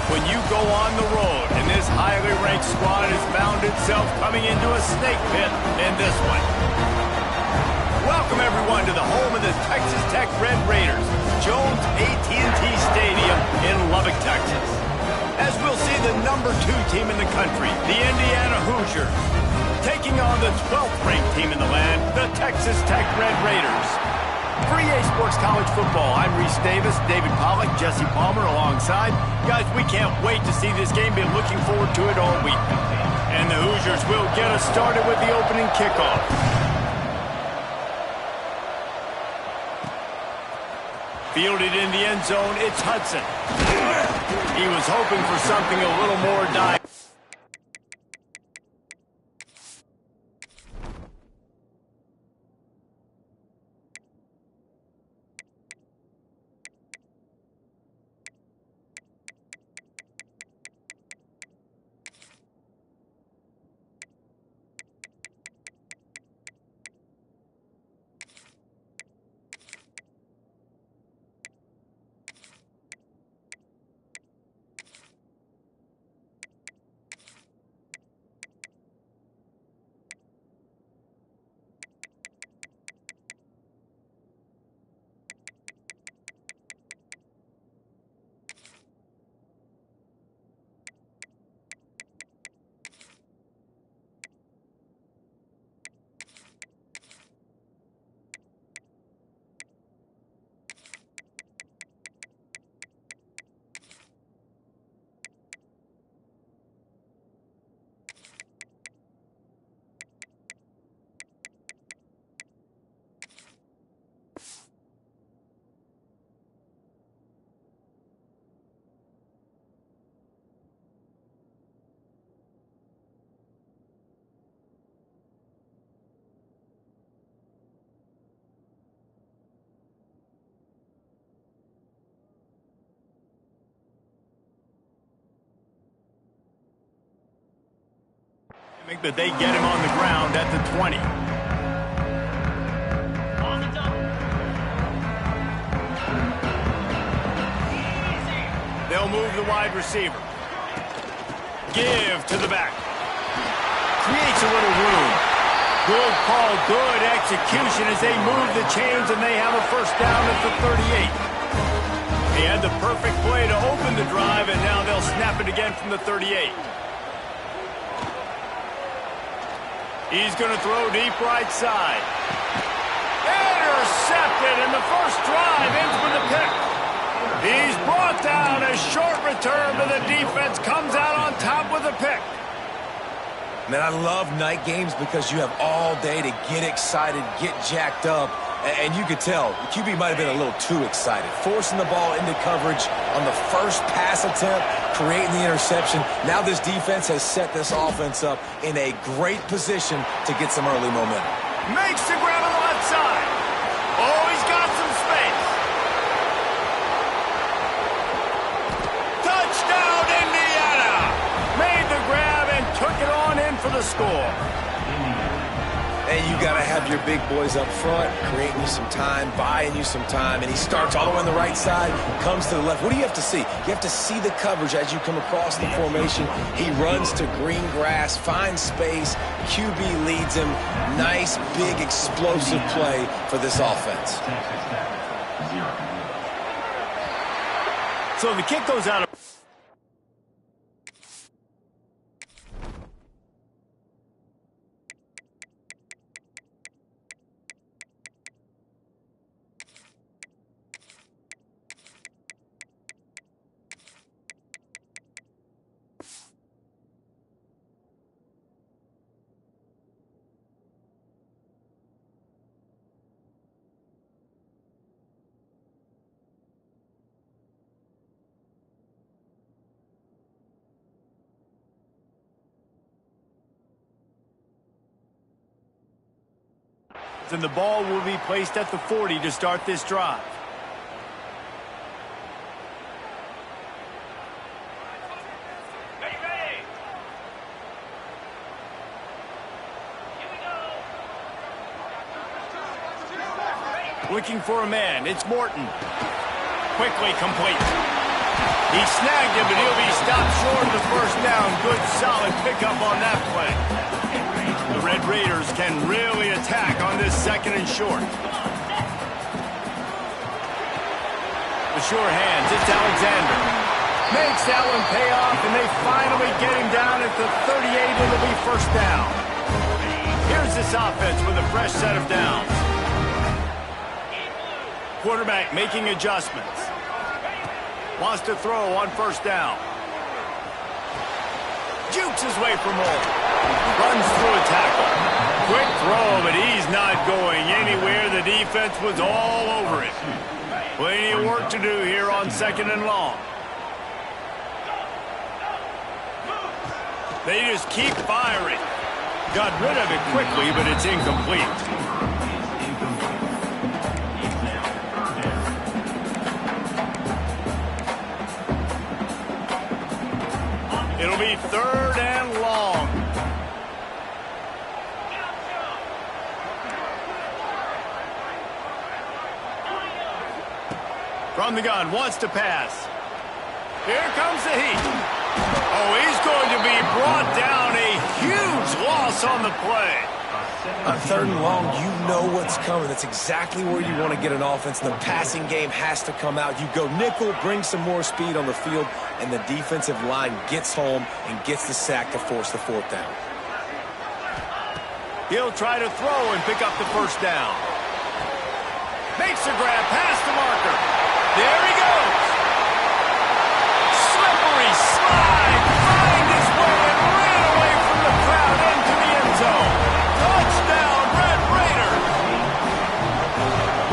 When you go on the road and this highly ranked squad has found itself coming into a snake pit in this one. Welcome everyone to the home of the Texas Tech Red Raiders, Jones AT&T Stadium in Lubbock, Texas. As we'll see the #2 team in the country, the Indiana Hoosiers, taking on the 12th ranked team in the land, the Texas Tech Red Raiders. For EA Sports College Football, I'm Reese Davis, David Pollack, Jesse Palmer alongside. Guys, we can't wait to see this game. Been looking forward to it all week. And the Hoosiers will get us started with the opening kickoff. Fielded in the end zone, it's Hudson. He was hoping for something a little more dire. But they get him on the ground at the 20. They'll move the wide receiver. Give to the back. Creates a little room. Good call, good execution as they move the chains and they have a first down at the 38. He had the perfect play to open the drive and now they'll snap it again from the 38. He's going to throw deep right side. Intercepted, and the first drive ends with a pick. He's brought down. A short return, but the defense comes out on top with a pick. Man, I love night games because you have all day to get excited, get jacked up, and you could tell the QB might have been a little too excited. Forcing the ball into coverage on the first pass attempt, creating the interception. Now this defense has set this offense up in a great position to get some early momentum. Makes the grab on the left side. Oh, he's got some space. Touchdown, Indiana! Made the grab and took it on in for the score. And you got to have your big boys up front, creating you some time, buying you some time, and he starts all the way on the right side, comes to the left. What do you have to see? You have to see the coverage as you come across the formation. He runs to green grass, finds space, QB leads him. Nice, big, explosive play for this offense. So the kick goes out of... And the ball will be placed at the 40 to start this drive. Looking for a man. It's Morton. Quickly complete. He snagged him, but he'll be stopped short of the first down. Good, solid pickup on that play. The Red Raiders can really attack on this 2nd and short. The sure hands, it's Alexander. Makes that one pay off, and they finally get him down at the 38, and it'll be first down. Here's this offense with a fresh set of downs. Quarterback making adjustments. Wants to throw on first down. Jukes his way for more. Runs through a tackle. Quick throw, but he's not going anywhere. The defense was all over it. Plenty of work to do here on 2nd and long. They just keep firing. Got rid of it quickly, but it's incomplete. It'll be 3rd and long. From the gun, wants to pass. Here comes the heat. Oh, he's going to be brought down. A huge loss on the play. On 3rd and long, you know what's coming. That's exactly where you want to get an offense. The passing game has to come out. You go nickel, bring some more speed on the field, and the defensive line gets home and gets the sack to force the 4th down. He'll try to throw and pick up the first down. Makes a grab past the marker. There he goes. Slippery slide. Find his way and ran away from the crowd into the end zone. Touchdown, Red Raiders.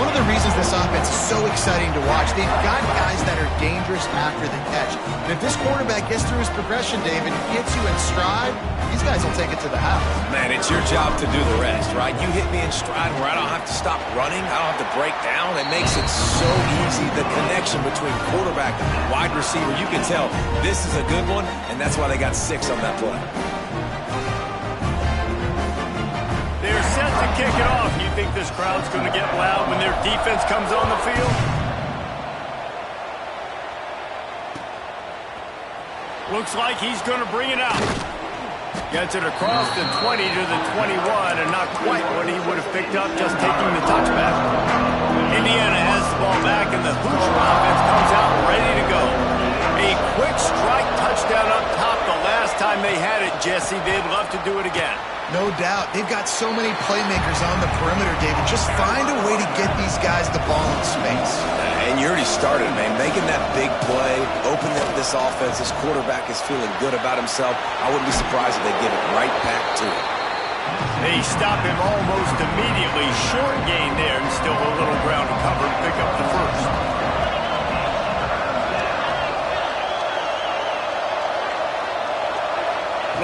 One of the reasons this offense is so exciting to watch, they've got guys that are dangerous after the catch. And if this quarterback gets through his progression, David, gets you in stride, these guys will take it to the house. Man, it's your job to do the rest, right? You hit me in stride where I don't have to stop running. I don't have to break down. It makes it so easy. The connection between quarterback and wide receiver, you can tell this is a good one, and that's why they got 6 on that play. They're set to kick it off. You think this crowd's going to get loud when their defense comes on the field? Looks like he's going to bring it out. Gets it across the 20 to the 21, and not quite what he would have picked up just taking the touchback. Indiana has the ball back, and the Hoosier offense comes out ready to go. A quick strike touchdown up top the last time they had it, Jesse. They'd love to do it again. No doubt. They've got so many playmakers on the perimeter, David. Just find a way to get these guys the ball in space. And you already started, man. Making that big play, opening up this offense. This quarterback is feeling good about himself. I wouldn't be surprised if they give it right back to him. They stop him almost immediately. Short gain there, and still a little ground to cover to pick up the first.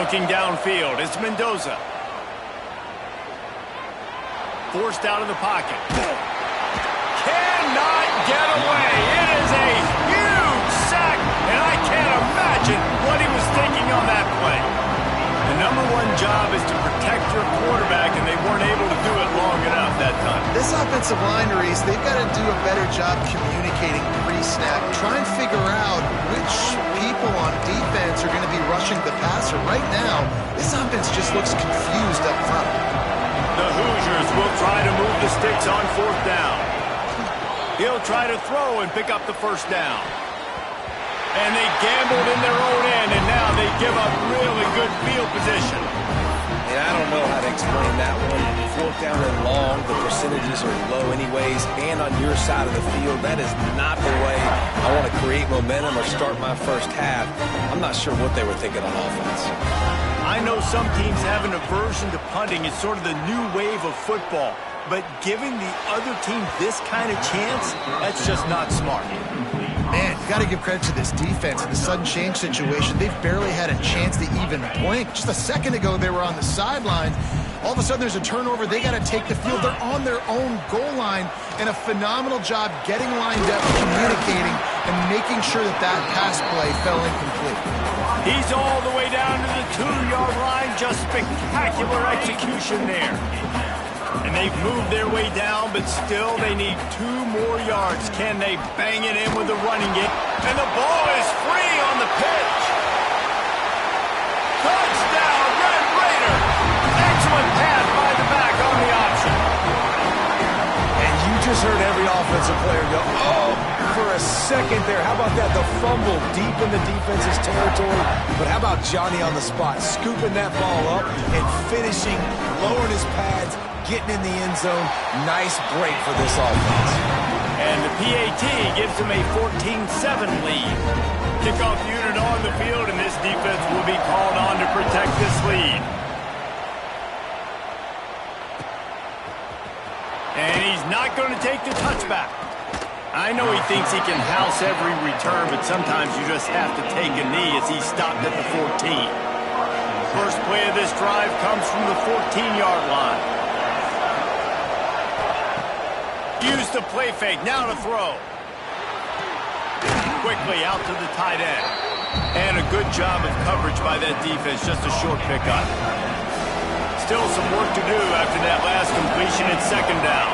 Looking downfield, it's Mendoza. Forced out of the pocket. Cannot get away. It is a huge sack, and I can't imagine what he was thinking on that play. The number one job is to protect your quarterback, and they weren't able to do it long enough that time. This offensive line, Reese, they've got to do a better job communicating pre-snap. Try and figure out which people on defense are going to be rushing the passer. Right now, this offense just looks confused up front. The Hoosiers will try to move the sticks on 4th down. He'll try to throw and pick up the first down. And they gambled in their own end, and now they give up really good field position. And I don't know how to explain that one. 4th down and long, the percentages are low anyways, and on your side of the field, that is not the way I want to create momentum or start my first half. I'm not sure what they were thinking on offense. I know some teams have an aversion to punting. It's sort of the new wave of football. But giving the other team this kind of chance, that's just not smart. Man, you got to give credit to this defense. In the sudden change situation, they've barely had a chance to even blink. Just a second ago, they were on the sidelines. All of a sudden, there's a turnover. They got to take the field. They're on their own goal line, and a phenomenal job getting lined up, communicating, and making sure that that pass play fell incomplete. He's all the way down to the 2-yard line. Just spectacular execution there. And they've moved their way down, but still they need 2 more yards. Can they bang it in with the running game? And the ball is free on the pitch. Touchdown, Red Raiders! Excellent pass by the back on the option. And you just heard every offensive player go, oh, for a second there. How about that? The fumble deep in the defense's territory. But how about Johnny on the spot, scooping that ball up and finishing, lowering his pads, getting in the end zone. Nice break for this offense. And the PAT gives them a 14-7 lead. Kickoff unit on the field, and this defense will be called on to protect this lead. And he's not going to take the touchback. I know he thinks he can house every return, but sometimes you just have to take a knee as he's stopped at the 14. First play of this drive comes from the 14-yard line. Use the play fake, now to throw. Quickly out to the tight end. And a good job of coverage by that defense, just a short pickup. Still some work to do after that last completion at second down.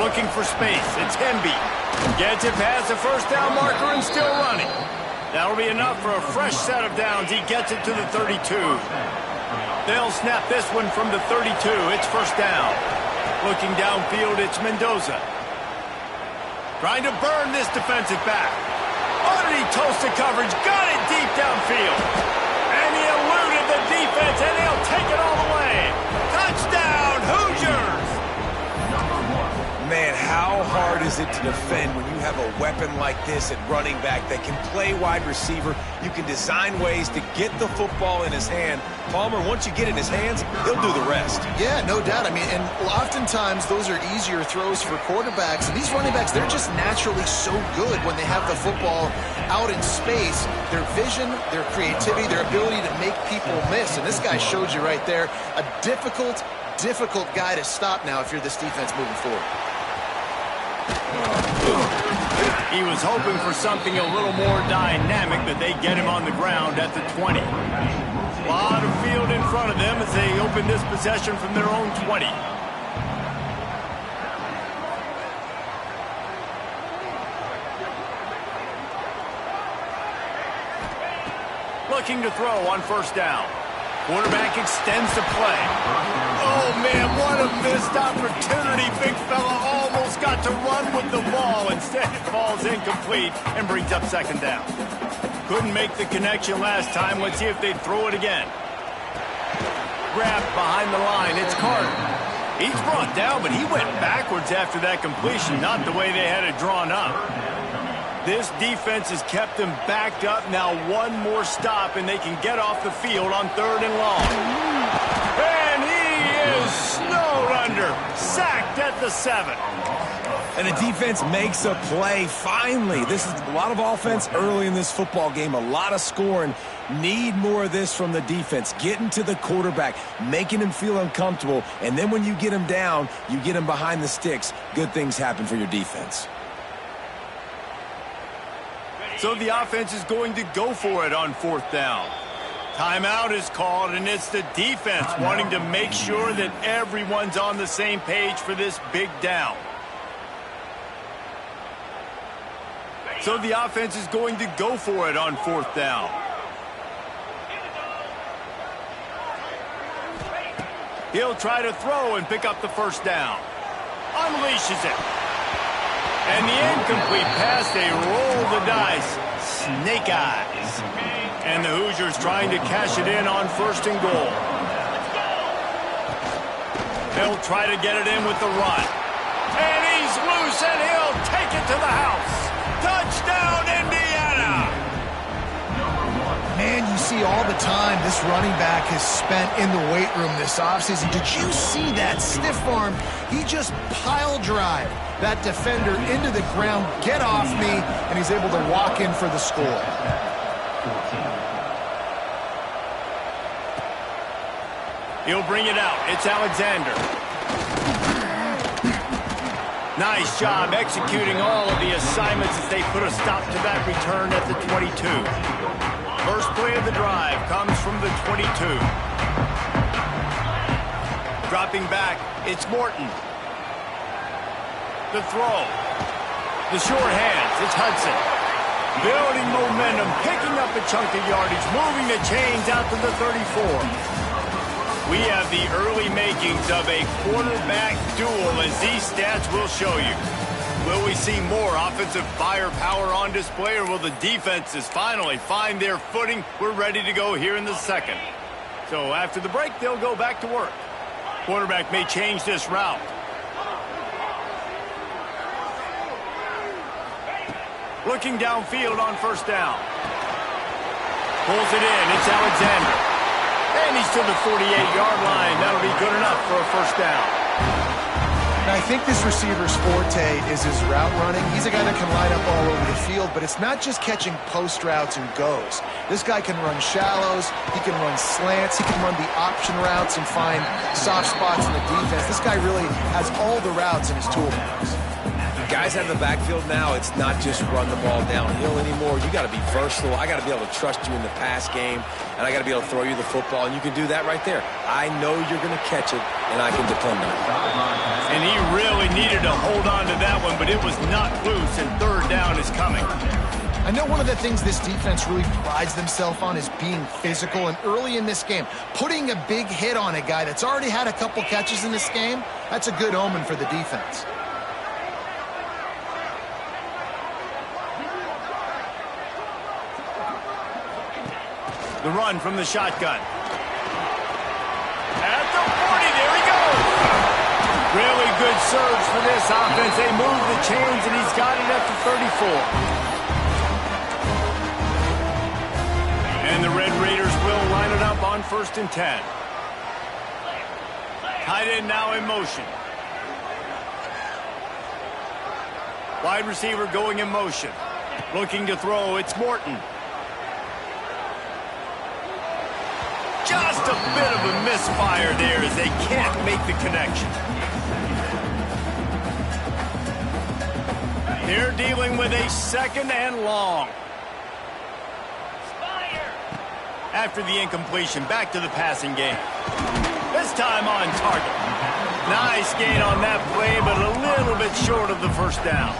Looking for space, it's Hemby. Gets it past the first down marker and still running. That'll be enough for a fresh set of downs. He gets it to the 32. They'll snap this one from the 32. It's first down. Looking downfield, it's Mendoza. Trying to burn this defensive back. Oh, did he toast the coverage? Got it deep downfield. And he eluded the defense, and he'll take it all the way. Touchdown, Hoosiers! Man, how hard is it to defend when you have a weapon like this at running back that can play wide receiver? You can design ways to get the football in his hand. Palmer, once you get it in his hands, he'll do the rest. Yeah, no doubt. I mean, and oftentimes those are easier throws for quarterbacks. And these running backs, they're just naturally so good when they have the football out in space. Their vision, their creativity, their ability to make people miss. And this guy showed you right there, a difficult guy to stop now if you're this defense moving forward. He was hoping for something a little more dynamic, but they get him on the ground at the 20. A lot of field in front of them as they open this possession from their own 20. Looking to throw on first down. Quarterback extends the play. Oh, man, what a missed opportunity. Big fella almost got to run with the ball. Instead, it falls incomplete and brings up second down. Couldn't make the connection last time. Let's see if they throw it again. Grabbed behind the line. It's Carter. He's brought down, but he went backwards after that completion, not the way they had it drawn up. This defense has kept them backed up. Now one more stop, and they can get off the field on third and long. And he is snowed under. Sacked at the 7. And the defense makes a play, finally. This is a lot of offense early in this football game, a lot of scoring. Need more of this from the defense. Getting to the quarterback, making him feel uncomfortable, and then when you get him down, you get him behind the sticks. Good things happen for your defense. So the offense is going to go for it on fourth down. Timeout is called, and it's the defense wanting to make sure that everyone's on the same page for this big down. So the offense is going to go for it on fourth down. He'll try to throw and pick up the first down. Unleashes it. And the incomplete pass, they roll the dice. Snake eyes. And the Hoosiers trying to cash it in on first and goal. They'll try to get it in with the run. And he's loose, and he'll take it to the house. Touchdown, Indiana! Man, you see all the time this running back has spent in the weight room this offseason. Did you see that stiff arm? He just pile drive that defender into the ground, get off me, and he's able to walk in for the score. He'll bring it out. It's Alexander. Nice job executing all of the assignments as they put a stop to that return at the 22. First play of the drive comes from the 22. Dropping back, it's Morton. The throw. The short hands, it's Hudson. Building momentum, picking up a chunk of yardage, moving the chains out to the 34. We have the early makings of a quarterback duel, as these stats will show you. Will we see more offensive firepower on display, or will the defenses finally find their footing? We're ready to go here in the second. So after the break, they'll go back to work. Quarterback may change this route. Looking downfield on first down. Pulls it in. It's Alexander. And he's to the 48-yard line. That'll be good enough for a first down. Now, I think this receiver's forte is his route running. He's a guy that can line up all over the field, but it's not just catching post routes and goes. This guy can run shallows, he can run slants, he can run the option routes and find soft spots in the defense. This guy really has all the routes in his toolbox. Guys out of the backfield now, it's not just run the ball downhill anymore. You got to be versatile. I got to be able to trust you in the pass game, and I got to be able to throw you the football, and you can do that right there. I know you're going to catch it, and I can depend on it. And he really needed to hold on to that one, but it was not loose, and third down is coming. I know one of the things this defense really prides themselves on is being physical, and early in this game, putting a big hit on a guy that's already had a couple catches in this game, that's a good omen for the defense. The run from the shotgun. At the 40, there he goes. Really good surge for this offense. They move the chains, and he's got it at the 34. And the Red Raiders will line it up on 1st and 10. Tight end now in motion. Wide receiver going in motion. Looking to throw, it's Morton. Just a bit of a misfire there as they can't make the connection. They're dealing with a 2nd and long. After the incompletion, back to the passing game. This time on target. Nice gain on that play, but a little bit short of the first down.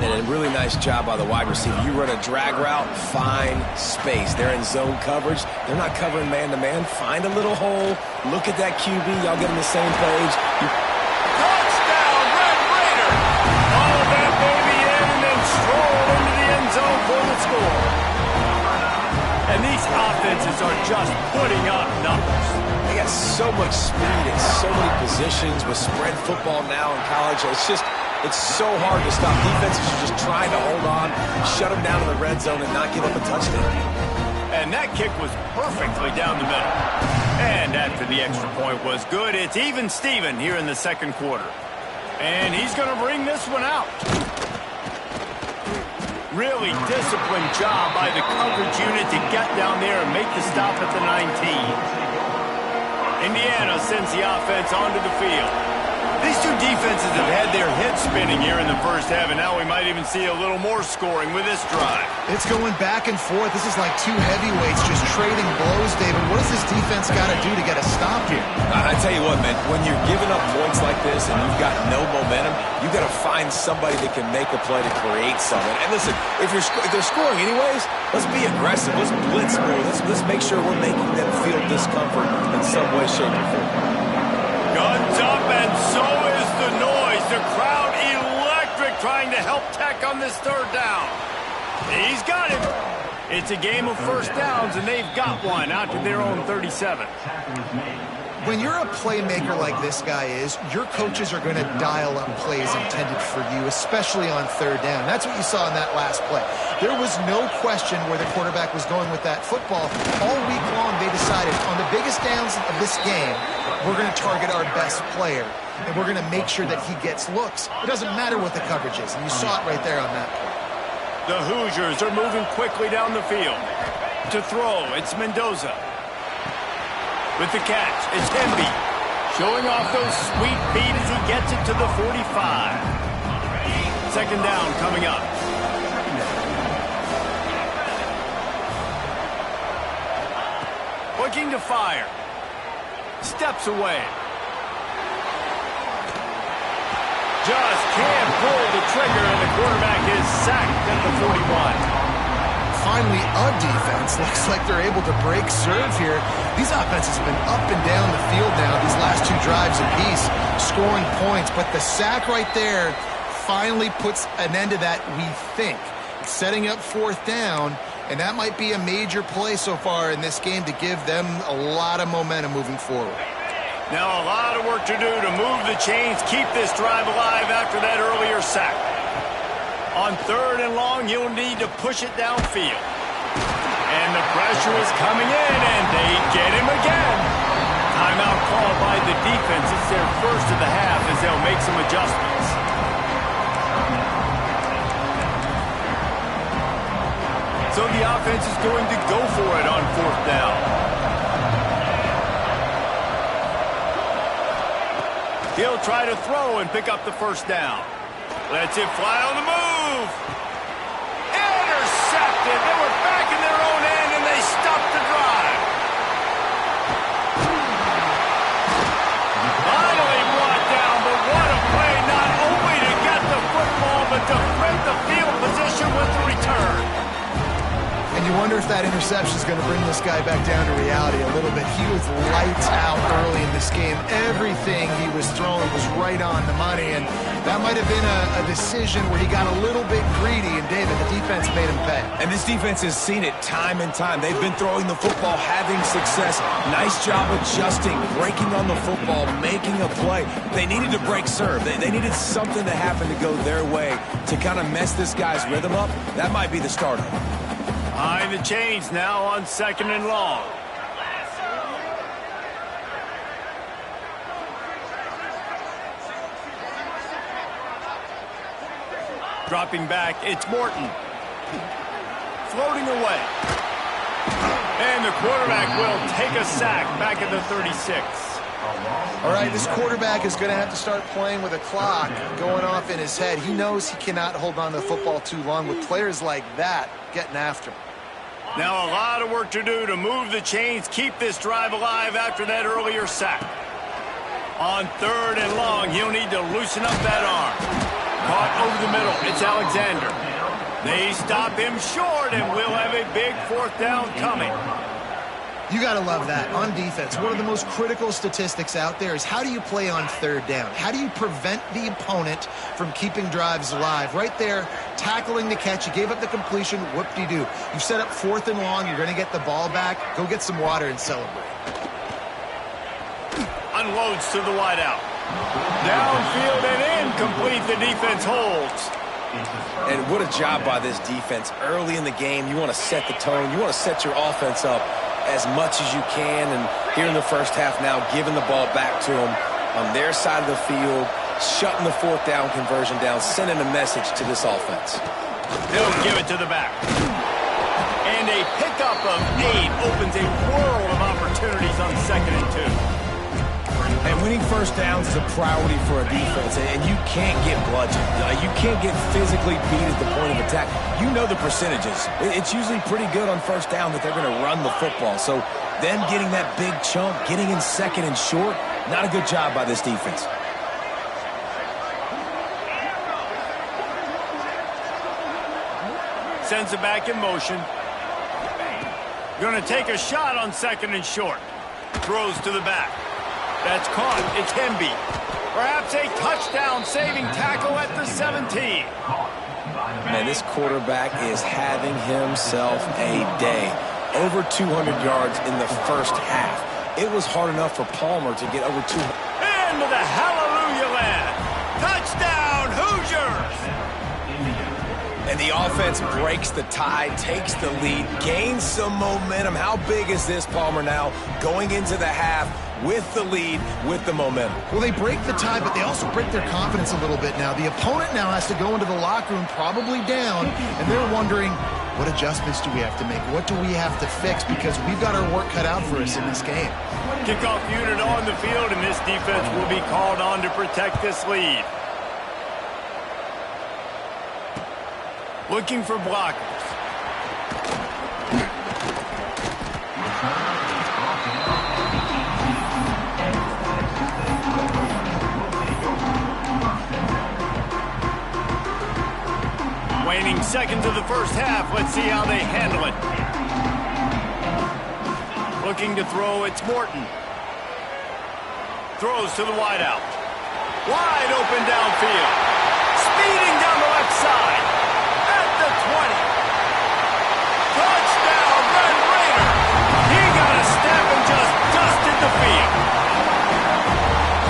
And a really nice job by the wide receiver. You run a drag route, find space. They're in zone coverage. They're not covering man-to-man. Find a little hole. Look at that QB. Y'all get on the same page. Touchdown, Red Raider! All that baby in and then stroll into the end zone for the score. And these offenses are just putting up numbers. They got so much speed and so many positions with spread football now in college. It's so hard to stop. Defenses are just trying to hold on, shut them down in the red zone, and not give up a touchdown. And that kick was perfectly down the middle. And after the extra point was good, it's even Steven here in the second quarter. And he's going to bring this one out. Really disciplined job by the coverage unit to get down there and make the stop at the 19. Indiana sends the offense onto the field. These two defenses have had their heads spinning here in the first half, and now we might even see a little more scoring with this drive. It's going back and forth. This is like two heavyweights just trading blows, David. What does this defense got to do to get a stop here? I tell you what, man, when you're giving up points like this and you've got no momentum, you got to find somebody that can make a play to create something. And listen, if they're scoring anyways, let's be aggressive. Let's blitz more. Let's make sure we're making them feel discomfort in some way, shape, or form. Guns up, and so is the noise. The crowd electric, trying to help Tech on this third down. He's got him. It's a game of first downs, and they've got one out to their own 37. When you're a playmaker like this guy is, your coaches are going to dial up plays intended for you, especially on third down. That's what you saw in that last play. There was no question where the quarterback was going with that football. All week long, they decided on the biggest downs of this game, we're going to target our best player, and we're going to make sure that he gets looks. It doesn't matter what the coverage is, and you saw it right there on that play. The Hoosiers are moving quickly down the field. To throw, it's Mendoza. With the catch, it's Hemby. Showing off those sweet feet as he gets it to the 45. Second down coming up. Looking to fire. steps away. Just can't pull the trigger, and the quarterback is sacked at the 41. Finally, a defense. Looks like they're able to break serve here. These offenses have been up and down the field now these last 2 drives apiece, scoring points. But the sack right there finally puts an end to that, we think. Setting up 4th down, and that might be a major play so far in this game to give them a lot of momentum moving forward. Now a lot of work to do to move the chains, keep this drive alive after that earlier sack. On 3rd and long, you'll need to push it downfield. And the pressure is coming in, and they get him again. Timeout called by the defense. It's their first of the half as they'll make some adjustments. So the offense is going to go for it on 4th down. He'll try to throw and pick up the 1st down. Lets it fly on the move. Intercepted. They were back in their own end, and they stopped the drive. Finally brought down, but what a play, not only to get the football, but to flip the field position with the return. And you wonder if that interception is going to bring this guy back down to reality a little bit. He was lights out early in this game. Everything he was throwing was right on the money, and that might have been a decision where he got a little bit greedy, and David, the defense made him pay. And this defense has seen it time and time. They've been throwing the football, having success. Nice job adjusting, breaking on the football, making a play. They needed to break serve. They needed something to happen to go their way to kind of mess this guy's rhythm up. That might be the starter. Behind the chains now on 2nd and long. Dropping back, it's Morton. Floating away. And the quarterback will take a sack back at the 36. All right, this quarterback is going to have to start playing with a clock going off in his head. He knows he cannot hold on to the football too long with players like that getting after him. Now a lot of work to do to move the chains, keep this drive alive after that earlier sack. On 3rd and long, he'll need to loosen up that arm. Caught over the middle, it's Alexander. They stop him short, and we'll have a big 4th down coming. You got to love that. On defense, one of the most critical statistics out there is how do you play on 3rd down? How do you prevent the opponent from keeping drives alive? Right there, tackling the catch. You gave up the completion. Whoop-de-doo. You've set up 4th and long. You're going to get the ball back. Go get some water and celebrate. Unloads to the wideout. Downfield and incomplete. The defense holds. And what a job by this defense. Early in the game, you want to set the tone. You want to set your offense up as much as you can, and here in the first half now, giving the ball back to them on their side of the field, shutting the 4th down conversion down, sending a message to this offense. They'll give it to the back. And a pickup of 8 opens a world of opportunities on 2nd and 2. And winning 1st downs is a priority for a defense, and you can't get bludgeoned. You can't get physically beat at the point of attack. You know the percentages. It's usually pretty good on 1st down that they're going to run the football. So them getting that big chunk, getting in 2nd and short, not a good job by this defense. Sends it back in motion. Going to take a shot on 2nd and short. Throws to the back. That's caught. It's Hemby. Perhaps a touchdown-saving tackle at the 17. Man, this quarterback is having himself a day. Over 200 yards in the first half. It was hard enough for Palmer to get over 200. Into the hallelujah land. Touchdown, Hoosiers! And the offense breaks the tie, takes the lead, gains some momentum. How big is this, Palmer, now going into the half with the lead, with the momentum? Well, they break the tie, but they also break their confidence a little bit now. The opponent now has to go into the locker room probably down, and they're wondering, what adjustments do we have to make? What do we have to fix? Because we've got our work cut out for us in this game. Kickoff unit on the field, and this defense will be called on to protect this lead. Looking for blockers. seconds of the first half. Let's see how they handle it. Looking to throw, it's Morton. Throws to the wideout. Wide open downfield. Speeding down the left side. At the 20. Touchdown, Red Raider. He got a step and just dusted the field.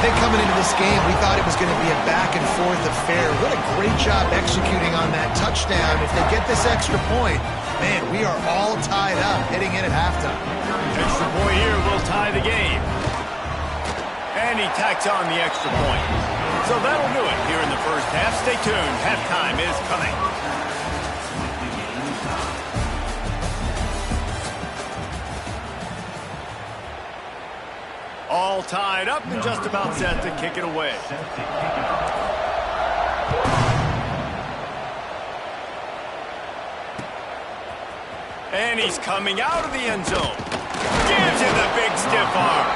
I think coming into this game, we thought it was going to be a back-and-forth affair. What a great job executing on that touchdown. If they get this extra point, man, we are all tied up heading in at halftime. Extra point here will tie the game. And he tacks on the extra point. So that'll do it here in the first half. Stay tuned. Halftime is coming. All tied up and just about set to kick it away. And he's coming out of the end zone. Gives him the big stiff arm.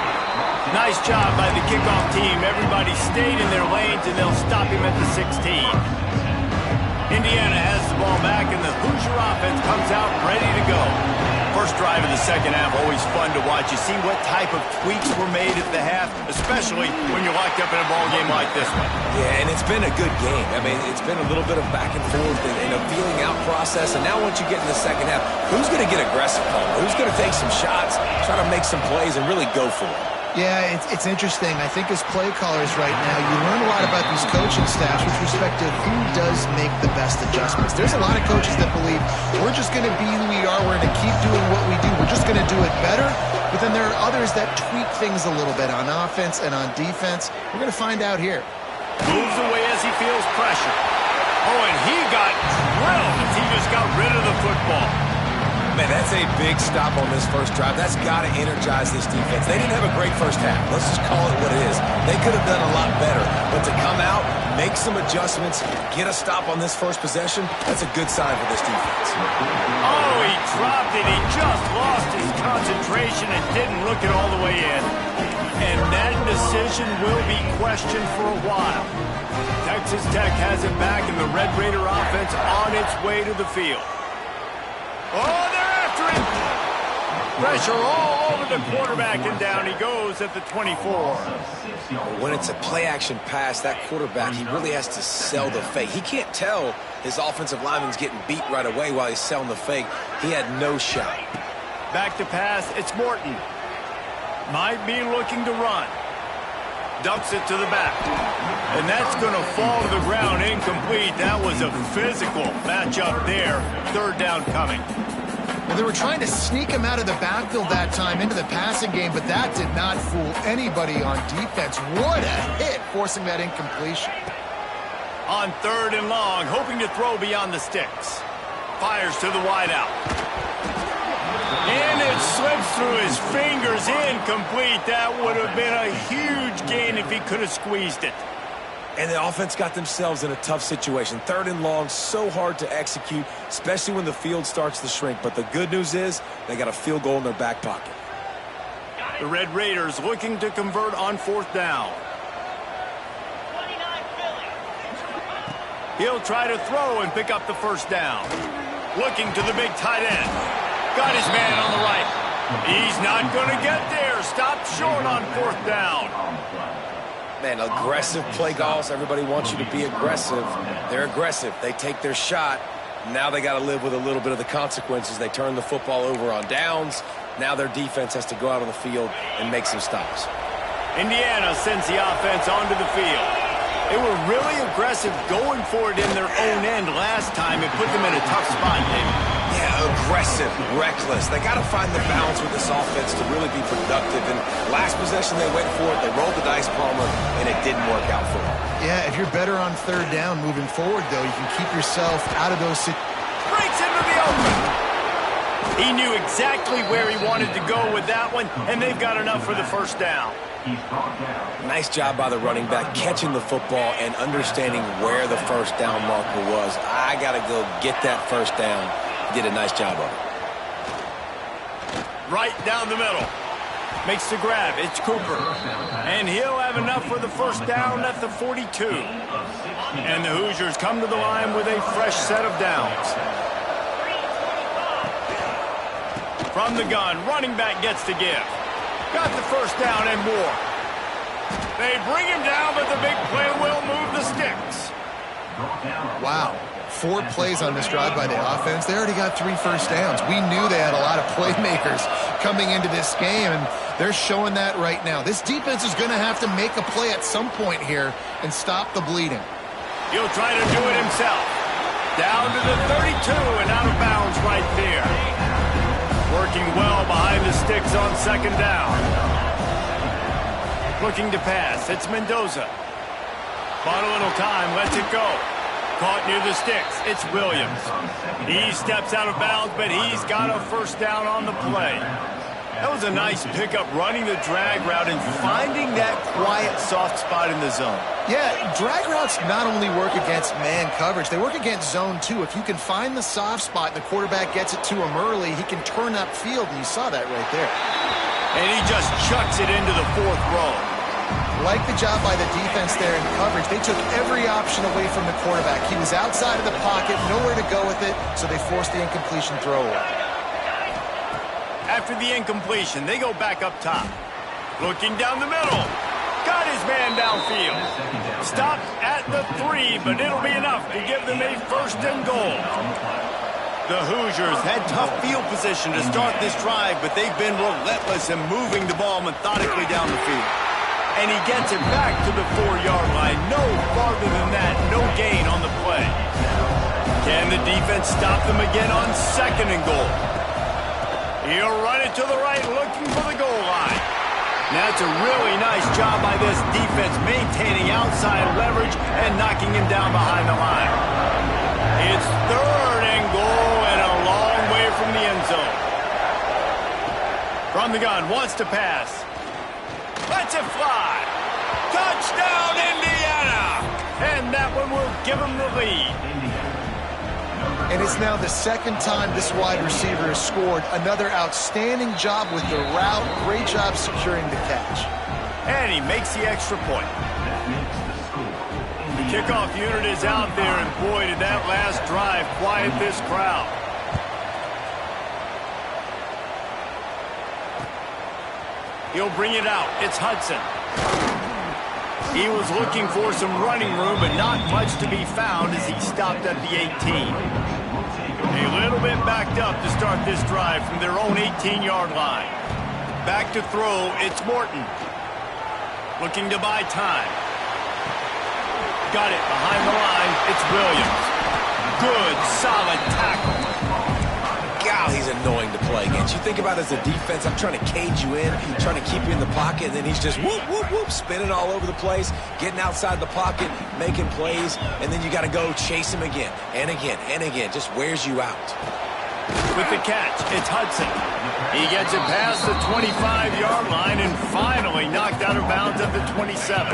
Nice job by the kickoff team. Everybody stayed in their lanes, and they'll stop him at the 16. Indiana has the ball back, and the Hoosier offense comes out ready to go. First drive of the second half, always fun to watch. You see what type of tweaks were made at the half, especially when you're locked up in a ball game like this one. Yeah, and it's been a good game. I mean, it's been a little bit of back and forth and a feeling out process. And now once you get in the second half, who's going to get aggressive, Paul? Who's going to take some shots, try to make some plays, and really go for it? Yeah, it's interesting. I think as play callers right now, you learn a lot about these coaching staffs with respect to who does make the best adjustments. There's a lot of coaches that believe we're just going to be who we are. We're going to keep doing what we do. We're just going to do it better. But then there are others that tweak things a little bit on offense and on defense. We're going to find out here. Moves away as he feels pressure. Oh, and he got drilled as he just got rid of the football. Man, that's a big stop on this first drive. That's got to energize this defense. They didn't have a great first half. Let's just call it what it is. They could have done a lot better. But to come out, make some adjustments, get a stop on this first possession, that's a good sign for this defense. Oh, he dropped it. He just lost his concentration and didn't look it all the way in. And that decision will be questioned for a while. Texas Tech has it back, and the Red Raider offense on its way to the field. Oh, they're after him. Pressure all over the quarterback, and down he goes at the 24. When it's a play-action pass, that quarterback, he really has to sell the fake. He can't tell his offensive lineman's getting beat right away while he's selling the fake. He had no shot. Back to pass, it's Morton. Might be looking to run. Dumps it to the back. And that's going to fall to the ground incomplete. That was a physical matchup there. Third down coming. Well, they were trying to sneak him out of the backfield that time into the passing game, but that did not fool anybody on defense. What a hit, forcing that incompletion. On third and long, hoping to throw beyond the sticks. Fires to the wideout. And it slips through his fingers, incomplete. That would have been a huge gain if he could have squeezed it. And the offense got themselves in a tough situation. Third and long, so hard to execute, especially when the field starts to shrink. But the good news is they got a field goal in their back pocket. The Red Raiders looking to convert on fourth down. He'll try to throw and pick up the first down. Looking to the big tight end. Got his man on the right. He's not going to get there. Stopped short on fourth down. Man, aggressive play calls. Everybody wants you to be aggressive. They're aggressive. They take their shot. Now they got to live with a little bit of the consequences. They turn the football over on downs. Now their defense has to go out on the field and make some stops. Indiana sends the offense onto the field. They were really aggressive going for it in their own end last time. It put them in a tough spot, David. Yeah, aggressive, reckless. They got to find the balance with this offense to really be productive. And last possession, they went for it. They rolled the dice, Palmer, and it didn't work out for them. Yeah, if you're better on third down moving forward, though, you can keep yourself out of those situations. Breaks into the open. He knew exactly where he wanted to go with that one, and they've got enough for the first down. Nice job by the running back, catching the football and understanding where the first down marker was. I got to go get that first down. Did a nice job of it. Right down the middle. Makes the grab. It's Cooper. And he'll have enough for the first down at the 42. And the Hoosiers come to the line with a fresh set of downs. From the gun, running back gets to give. Got the first down and more. They bring him down, but the big play will move the sticks. Wow. 4 plays on this drive by the offense. They already got 3 first downs. We knew they had a lot of playmakers coming into this game, and they're showing that right now. This defense is going to have to make a play at some point here and stop the bleeding. He'll try to do it himself. Down to the 32 and out of bounds right there. Working well behind the sticks on second down. Looking to pass. It's Mendoza. Bought a little time. Lets it go. Caught near the sticks. It's Williams. He steps out of bounds, but he's got a first down on the play. That was a nice pickup, running the drag route and finding that quiet, soft spot in the zone. Yeah, drag routes not only work against man coverage, they work against zone too. If you can find the soft spot and the quarterback gets it to him early, he can turn upfield, and you saw that right there. And he just chucks it into the 4th row. Like the job by the defense there in coverage. They took every option away from the quarterback. He was outside of the pocket, nowhere to go with it, so they forced the incompletion throw away. After the incompletion, they go back up top. Looking down the middle. Got his man downfield. Stopped at the 3, but it'll be enough to give them a first and goal. The Hoosiers had tough field position to start this drive, but they've been relentless in moving the ball methodically down the field. And he gets it back to the 4-yard line. No farther than that. No gain on the play. Can the defense stop them again on second and goal? He'll run it to the right, looking for the goal line. That's a really nice job by this defense, maintaining outside leverage and knocking him down behind the line. It's third and goal and a long way from the end zone. From the gun, wants to pass. Lets it fly. Touchdown, Indiana! And that one will give them the lead. And it's now the second time this wide receiver has scored. Another outstanding job with the route. Great job securing the catch. And he makes the extra point. The kickoff unit is out there, and boy, did that last drive quiet this crowd. He'll bring it out. It's Hudson. He was looking for some running room, but not much to be found as he stopped at the 18. A little bit backed up to start this drive from their own 18-yard line. Back to throw, it's Morton. Looking to buy time. Got it behind the line, it's Williams. Good, solid tackle. God, he's annoying to play against. You think about it as a defense, I'm trying to cage you in, trying to keep you in the pocket, and then he's just whoop, whoop, whoop, spinning all over the place, getting outside the pocket, making plays, and then you got to go chase him again and again and again. Just wears you out. With the catch, it's Hudson. He gets it past the 25-yard line and finally knocked out of bounds at the 27.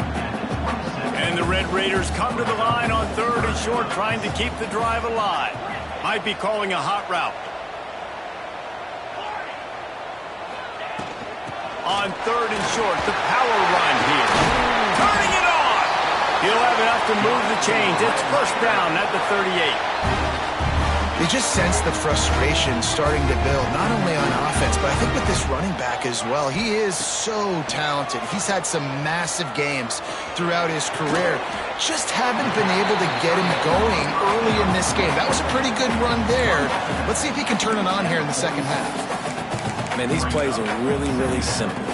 And the Red Raiders come to the line on third and short, trying to keep the drive alive. Might be calling a hot route. On third and short, the power run here. Turning it on! He'll have enough to move the chains. It's first down at the 38. They just sense the frustration starting to build, not only on offense, but I think with this running back as well. He is so talented. He's had some massive games throughout his career. Just haven't been able to get him going early in this game. That was a pretty good run there. Let's see if he can turn it on here in the second half. Man, these plays are really, really simple.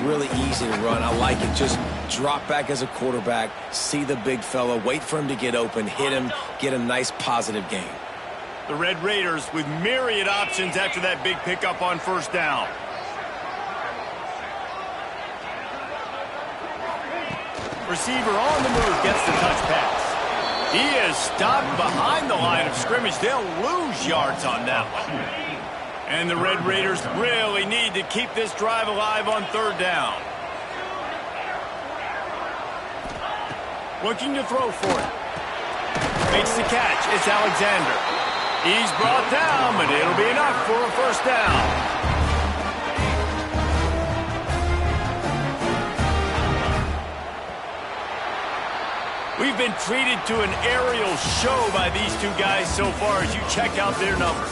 Really easy to run. I like it. Just drop back as a quarterback, see the big fella, wait for him to get open, hit him, get a nice positive gain. The Red Raiders with myriad options after that big pickup on first down. Receiver on the move gets the touch pass. He is stopped behind the line of scrimmage. They'll lose yards on that one. And the Red Raiders really need to keep this drive alive on third down. Looking to throw for it. Makes the catch. It's Alexander. He's brought down, but it'll be enough for a first down. We've been treated to an aerial show by these two guys so far as you check out their numbers.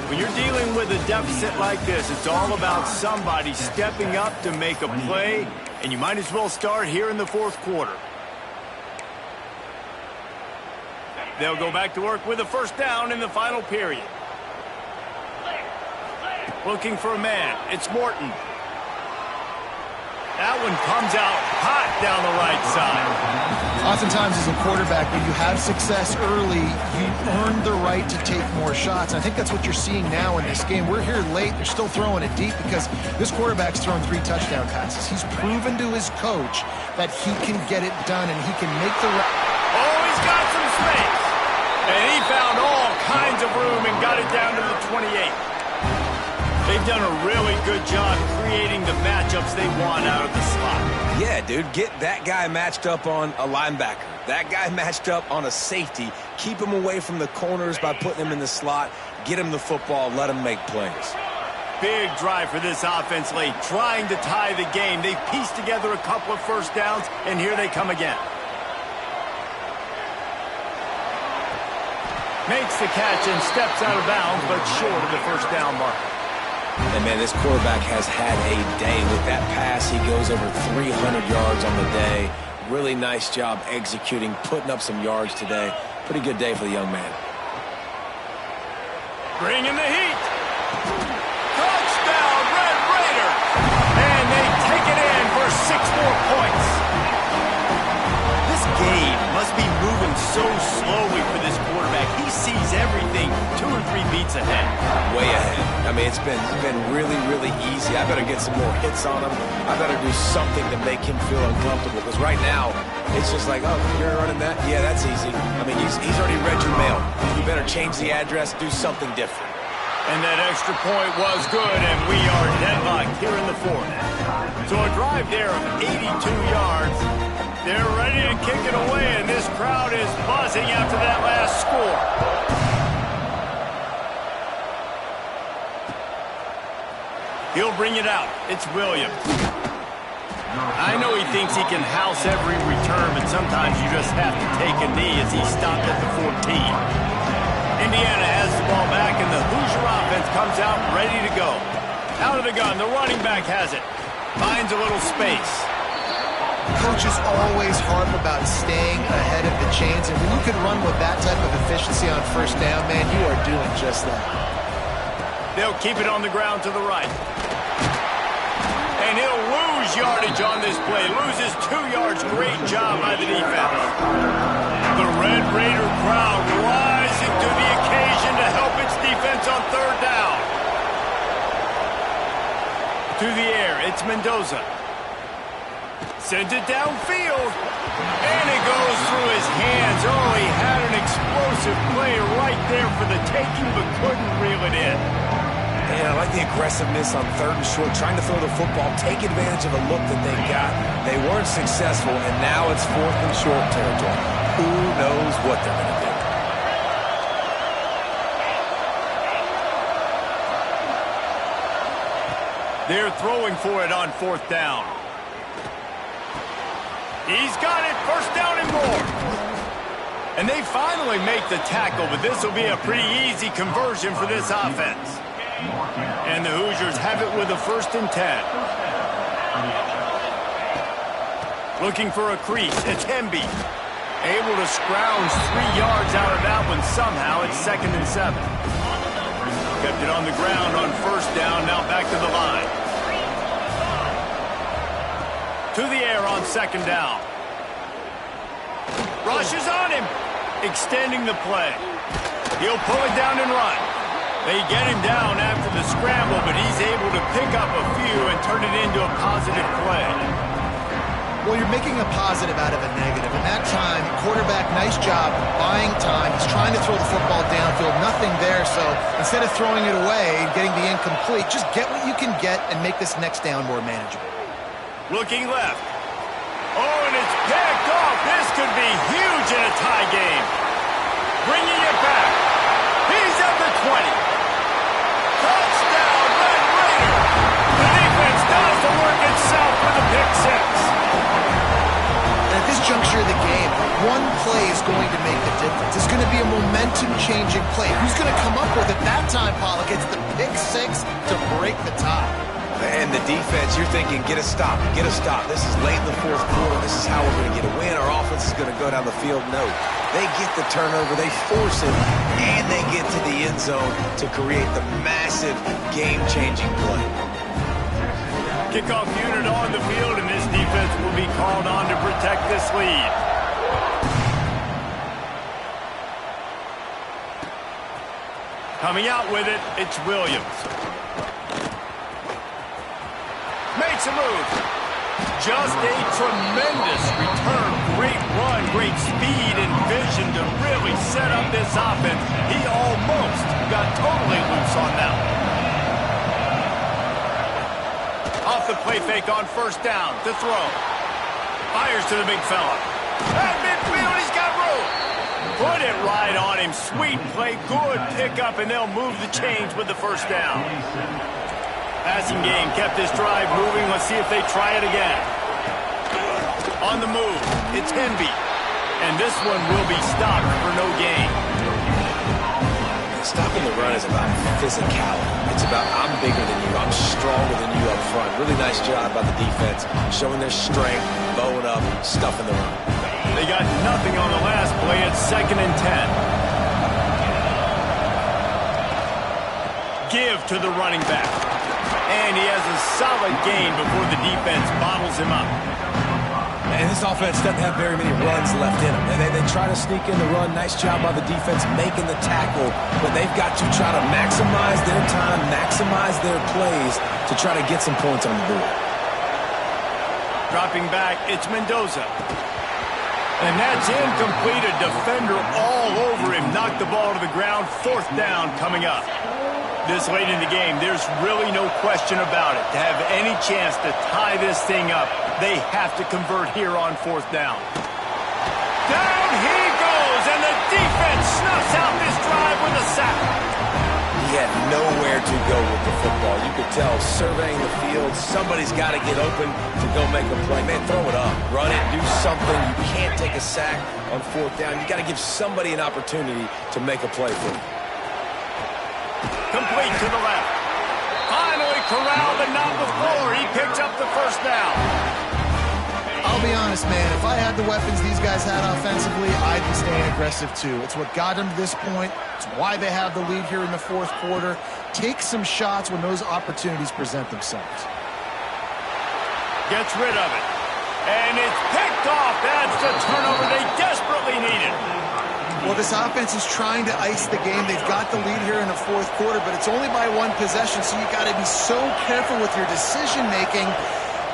When you're dealing with a deficit like this, it's all about somebody stepping up to make a play, and you might as well start here in the fourth quarter. They'll go back to work with a first down in the final period. Looking for a man. It's Morton. That one comes out hot down the right side. Oftentimes as a quarterback, when you have success early, you earn the right to take more shots. I think that's what you're seeing now in this game. We're here late. They're still throwing it deep because this quarterback's thrown 3 touchdown passes. He's proven to his coach that he can get it done and he can make the right. Oh, he's got some space. And he found all kinds of room and got it down to the 28. They've done a really good job creating the matchups they want out of the slot. Yeah, dude, get that guy matched up on a linebacker. That guy matched up on a safety. Keep him away from the corners by putting him in the slot. Get him the football. Let him make plays. Big drive for this offense late, trying to tie the game. They've pieced together a couple of first downs, and here they come again. Makes the catch and steps out of bounds, but short of the first down mark. And, man, this quarterback has had a day. With that pass, he goes over 300 yards on the day. Really nice job executing, putting up some yards today. Pretty good day for the young man. Bringing the heat. Touchdown, Red Raiders. And they take it in for 6 more points. This game must be moving so slowly for this quarterback. He sees everything 2 or 3 beats ahead. Way ahead. I mean, it's been really, really easy. I better get some more hits on him. I better do something to make him feel uncomfortable. Because right now, it's just like, oh, you're running that? Yeah, that's easy. I mean, he's already read your mail. You better change the address, do something different. And that extra point was good, and we are deadlocked here in the fourth. So a drive there of 82 yards. They're ready to kick it away, and this crowd is buzzing after that last score. He'll bring it out. It's Williams. I know he thinks he can house every return, but sometimes you just have to take a knee as he stopped at the 14. Indiana has the ball back, and the Hoosier offense comes out ready to go. Out of the gun, the running back has it. Finds a little space. Coaches always harp about staying ahead of the chains, and when you can run with that type of efficiency on first down, man, you are doing just that. They'll keep it on the ground to the right. And he'll lose yardage on this play. Loses 2 yards. Great job by the defense. The Red Raider crowd rising to the occasion to help its defense on third down. To the air, it's Mendoza. Sends it downfield. And it goes through his hands. Oh, he had an explosive play right there for the taking, but couldn't reel it in. And I like the aggressiveness on 3rd and short, trying to throw the football, take advantage of a look that they got. They weren't successful, and now it's 4th and short territory. Who knows what they're going to do? They're throwing for it on 4th down. He's got it, 1st down and more. And they finally make the tackle, but this will be a pretty easy conversion for this offense. And the Hoosiers have it with a 1st and 10. Looking for a crease, it's Hemby. Able to scrounge 3 yards out of that one somehow. It's 2nd and 7. Kept it on the ground on 1st down, now back to the line. To the air on 2nd down. Rushes on him. Extending the play. He'll pull it down and run. They get him down after the scramble, but he's able to pick up a few and turn it into a positive play. Well, you're making a positive out of a negative. And that time, quarterback, nice job buying time. He's trying to throw the football downfield. Nothing there, so instead of throwing it away and getting the incomplete, just get what you can get and make this next down more manageable. Looking left. Oh, and it's picked off. This could be huge in a tie game. Bringing it back. He's at the 20. Touchdown, Red Raider. The defense does the work itself with a pick 6. And at this juncture of the game, One play is going to make the difference. It's going to be a momentum-changing play. Who's going to come up with it that time, Pollock? It's the pick six to break the tie. And the defense, you're thinking, get a stop, get a stop. This is late in the fourth quarter. This is how we're going to get a win. Our offense is going to go down the field. No, they get the turnover, they force it, and they get to the end zone to create the massive game-changing play. Kickoff unit on the field, and this defense will be called on to protect this lead. Coming out with it, it's Williams. Makes a move. Just a tremendous return. Great run, great speed and vision to really set up this offense. He almost got totally loose on that one. Off the play fake on first down. To throw. Fires to the big fella. At midfield, he's got room. Put it right on him. Sweet play. Good pickup, and they'll move the chains with the first down. Passing game kept this drive moving. Let's see if they try it again. On the move, it's Henby. And this one will be stopped for no gain. Stopping the run is about physicality. It's about I'm bigger than you, I'm stronger than you up front. Really nice job by the defense, showing their strength, bowing up, stuffing the run. They got nothing on the last play. It's 2nd and 10. Give to the running back. And he has a solid gain before the defense bottles him up. And this offense doesn't have very many runs left in them. They try to sneak in the run. Nice job by the defense making the tackle. But they've got to try to maximize their time, maximize their plays to try to get some points on the board. Dropping back, it's Mendoza. And that's incomplete. A defender all over him. Knocked the ball to the ground. 4th down coming up. This late in the game, there's really no question about it. To have any chance to tie this thing up, they have to convert here on 4th down. Down he goes, and the defense snuffs out this drive with a sack. He had nowhere to go with the football. You could tell, surveying the field, somebody's got to get open to go make a play. Man, throw it up, run it, do something. You can't take a sack on 4th down. You got to give somebody an opportunity to make a play for you. Complete to the left. Finally corralled, but not before. He picks up the first down. I'll be honest, man. If I had the weapons these guys had offensively, I'd be staying aggressive too. It's what got them to this point. It's why they have the lead here in the 4th quarter. Take some shots when those opportunities present themselves. Gets rid of it. And it's picked off. That's the turnover they desperately needed. Well, this offense is trying to ice the game. They've got the lead here in the 4th quarter, but it's only by 1 possession, so you got to be so careful with your decision-making,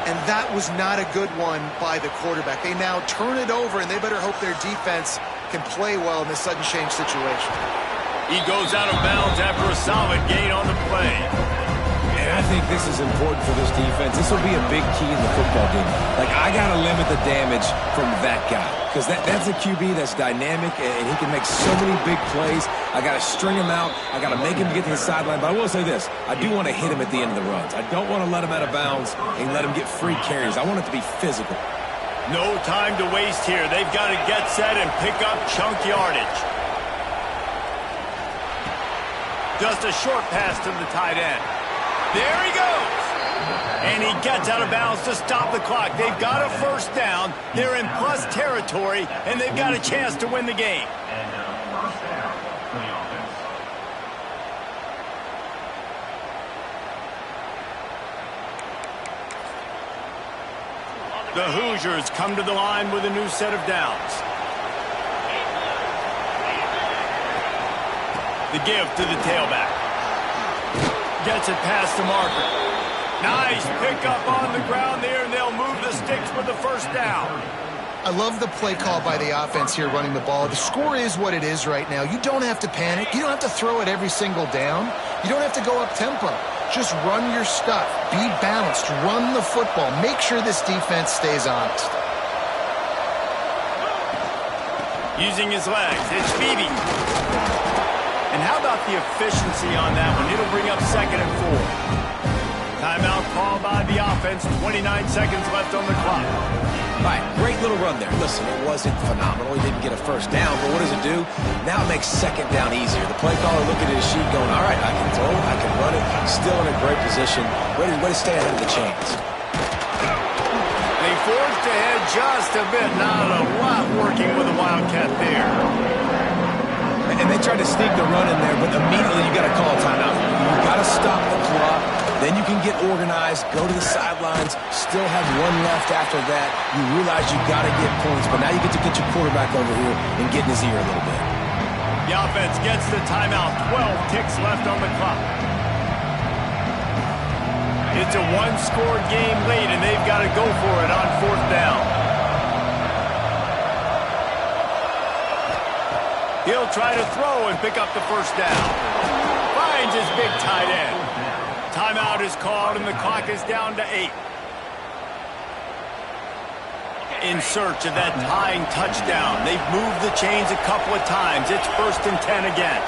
and that was not a good one by the quarterback. They now turn it over, and they better hope their defense can play well in this sudden change situation. He goes out of bounds after a solid gain on the play. And I think this is important for this defense. This will be a big key in the football game. Like, I got to limit the damage from that guy. Because that's a QB that's dynamic, and he can make so many big plays. I got to string him out. I got to make him get to the sideline. But I will say this. I do want to hit him at the end of the runs. I don't want to let him out of bounds and let him get free carries. I want it to be physical. No time to waste here. They've got to get set and pick up chunk yardage. Just a short pass to the tight end. There he goes. And he gets out of bounds to stop the clock. They've got a first down. They're in plus territory, and they've got a chance to win the game. The Hoosiers come to the line with a new set of downs. The give to the tailback. Gets it past the marker. Nice pickup on the ground there, and they'll move the sticks with the first down. I love the play call by the offense here running the ball. The score is what it is right now. You don't have to panic. You don't have to throw it every single down. You don't have to go up tempo. Just run your stuff. Be balanced. Run the football. Make sure this defense stays honest. Using his legs, it's Phoebe. And how about the efficiency on that one? It'll bring up 2nd and 4. Timeout called by the offense. offense, 29 seconds left on the clock. All right, great little run there. Listen, it wasn't phenomenal. He didn't get a first down, but what does it do? Now it makes second down easier. The play caller looking at his sheet going, all right, I can throw it, I can run it. Still in a great position. Way to stay ahead of the chains. They forced ahead just a bit. Not a lot working with the Wildcat there. And they tried to sneak the run in there, but immediately you got to call a timeout. You got to stop the clock. Then you can get organized, go to the sidelines, still have one left after that. You realize you got to get points, but now you get to get your quarterback over here and get in his ear a little bit. The offense gets the timeout. 12 ticks left on the clock. It's a one-score game late, and they've got to go for it on fourth down. He'll try to throw and pick up the first down. Finds his big tight end. Timeout is called, and the clock is down to 8. In search of that tying touchdown. They've moved the chains a couple of times. It's 1st and 10 again.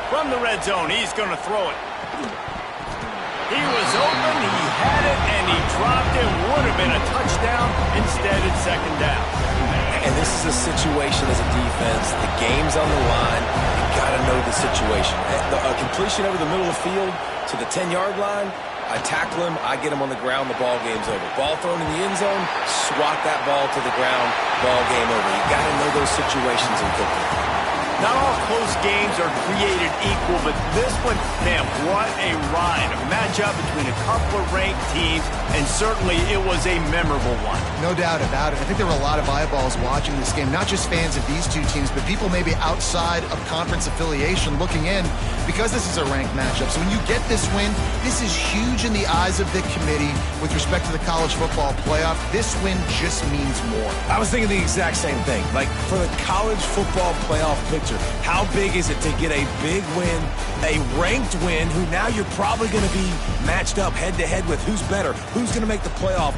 From the red zone, he's going to throw it. He was open, he had it, and he dropped it. Would have been a touchdown. Instead, it's second down. And this is a situation as a defense. The game's on the line. You got to know the situation. A completion over the middle of the field to the 10-yard line, I tackle him, I get him on the ground, the ball game's over. Ball thrown in the end zone, swat that ball to the ground, ball game over. You got to know those situations in football. Not all close games are created equal, but this one, man, what a ride. A matchup between a couple of ranked teams, and certainly it was a memorable one. No doubt about it. I think there were a lot of eyeballs watching this game, not just fans of these two teams, but people maybe outside of conference affiliation looking in because this is a ranked matchup. So when you get this win, this is huge in the eyes of the committee with respect to the college football playoff. This win just means more. I was thinking the exact same thing. Like, for the college football playoff picture, how big is it to get a big win, a ranked win, who now you're probably going to be matched up head-to-head with who's better, who's going to make the playoff